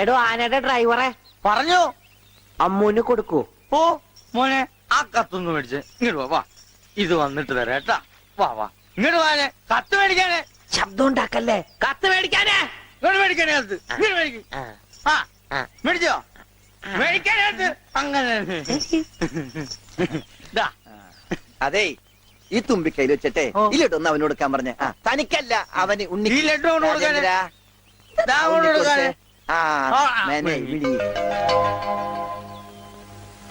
എടോ ആനയുടെ ഡ്രൈവറെ പറഞ്ഞു. അമ്മൂന് കൊടുക്കൂ. ഓ മോനെ, ആ കത്തൊന്ന് മേടിച്ച് ഇങ്ങോട്ട് വാ. ഇത് വന്നിട്ട് തരാം കേട്ടാ. വാ വാ ഇങ്ങോട്ട് വാനെ, കത്ത് മേടിക്കാനേ. ശബ്ദം ഉണ്ടാക്കല്ലേ, കത്ത് മേടിക്കാനേ. ഇങ്ങോട്ട് മേടിക്കാനേ കത്ത്. ഇങ്ങോട്ട് മേടിക്കും. ആ മേടിച്ചോ? മേടിക്കാനകത്ത് അങ്ങനെ. അതെ, ഈ തുമ്പിക്കൈയിൽ വെച്ചിട്ടെ ഈ ലഡു ഒന്ന് അവനോട് കൊടുക്കാൻ പറഞ്ഞ. തനിക്കല്ല, അവന് ഉണ്ണി. ഈ ലഡു അവനോട് കൊടുക്കാനേ. ദാ അവനോട് കൊടുക്കാനേ.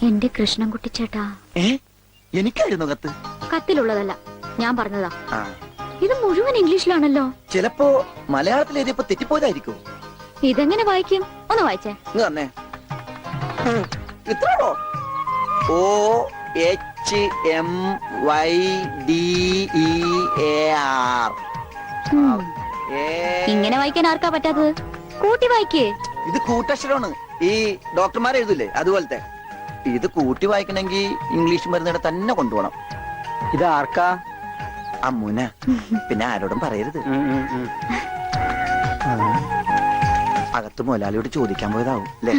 എന്റെ കൃഷ്ണൻകുട്ടി ചേട്ടാ. എനിക്കായിരുന്നു കത്ത്. കത്തിലുള്ളതല്ല, ഞാൻ പറഞ്ഞതാ. ഇത് മുഴുവൻ ഇംഗ്ലീഷിലാണല്ലോ. ചിലപ്പോ മലയാളത്തിൽ എഴുതിയപ്പോ തെറ്റിപ്പോയതായിരിക്കും. ഇതെങ്ങനെ വായിക്കും? ഒന്ന് വായിച്ചേ. ഇങ്ങ് തന്നെ. ഇത്രയോ? OHMYDEAR. ഇങ്ങനെ വായിക്കാൻ ആർക്കാ പറ്റാത്തത്? കൂട്ടി വായിക്കേ. ഇത് കൂട്ടക്ഷരമാണ്. ഈ ഡോക്ടർമാർ എഴുതില്ലേ അതുപോലത്തെ. ഇത് കൂട്ടി വായിക്കണമെങ്കിൽ ഇംഗ്ലീഷ് മരുന്നിടെ തന്നെ കൊണ്ടുപോകണം. ഇത് ആർക്കാ? അമ്മൂന. പിന്നെ ആരോടും പറയരുത്. അകത്ത് മുതലാളിയോട് ചോദിക്കാൻ പോയതാവും അല്ലേ?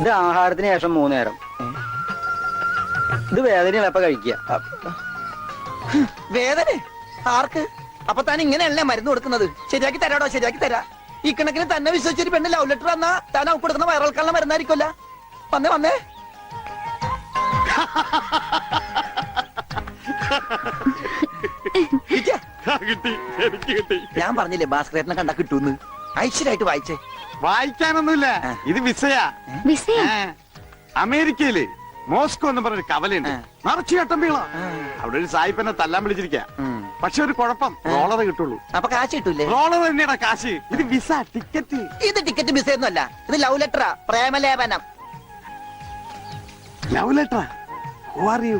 ഇത് ആഹാരത്തിന് ശേഷം 3 നേരം. ഇത് വേദനയാണ് എപ്പ കഴിക്കുക. വേദന ആർക്ക്? അപ്പൊ താൻ ഇങ്ങനെയല്ലേ മരുന്ന് കൊടുക്കുന്നത്? ശരിയാക്കി തരാടോ, ശരിയാക്കി തരാ. ഈ കണക്കിന് തന്നെ വിശ്വസിച്ചൊരു പെണ്ണ് ലവ് ലെറ്റർ വന്നാ താൻ അവർക്ക് കൊടുക്കുന്ന വയറിളക്കാനുള്ള മരുന്നായിരിക്കുമല്ല. വന്നേ വന്നേ. ഞാൻ പറഞ്ഞില്ലേ ഭാസ്കരേട്ടനെ കണ്ടാ കിട്ടൂന്ന്. ഐശ്വര്യമായിട്ട് വായിച്ചേ. വായിക്കാനൊന്നുമില്ല, ഇത് വിസയാ. അമേരിക്കയില് മോസ്കോ എന്ന് പറഞ്ഞൊരു കവലയുണ്ട്, നിറച്ചു കട്ടമ്പികള. അവിടെ ഒരു സായിപ്പനെ തല്ലാൻ വിളിച്ചിരിക്ക. പക്ഷെ ഒരു കുഴപ്പം, റോളറെ കിട്ടുള്ളൂ. അപ്പൊ കാശ് കിട്ടൂലേ? റോളർ തന്നെയാ കാശ്. ഇത് വിസ, ടിക്കറ്റ്. ഇത് ടിക്കറ്റ് വിസ ഒന്നുമല്ല, ഇത് ലവ് ലെറ്ററാ, പ്രേമലേപനം. ലവ് ലെറ്ററാ? അറിയൂ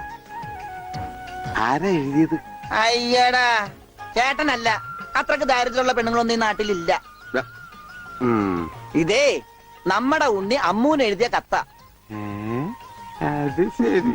ആരാ എഴുതിയത്? അയ്യടാ, ചേട്ടനല്ല. അത്രക്ക് ദാരിദ്ര്യമുള്ള പെണ്ണുങ്ങളൊന്നും ഈ നാട്ടിലില്ല. ഇതേ നമ്മടെ ഉണ്ണി അമ്മൂന് എഴുതിയ കത്ത. അത് ശരി.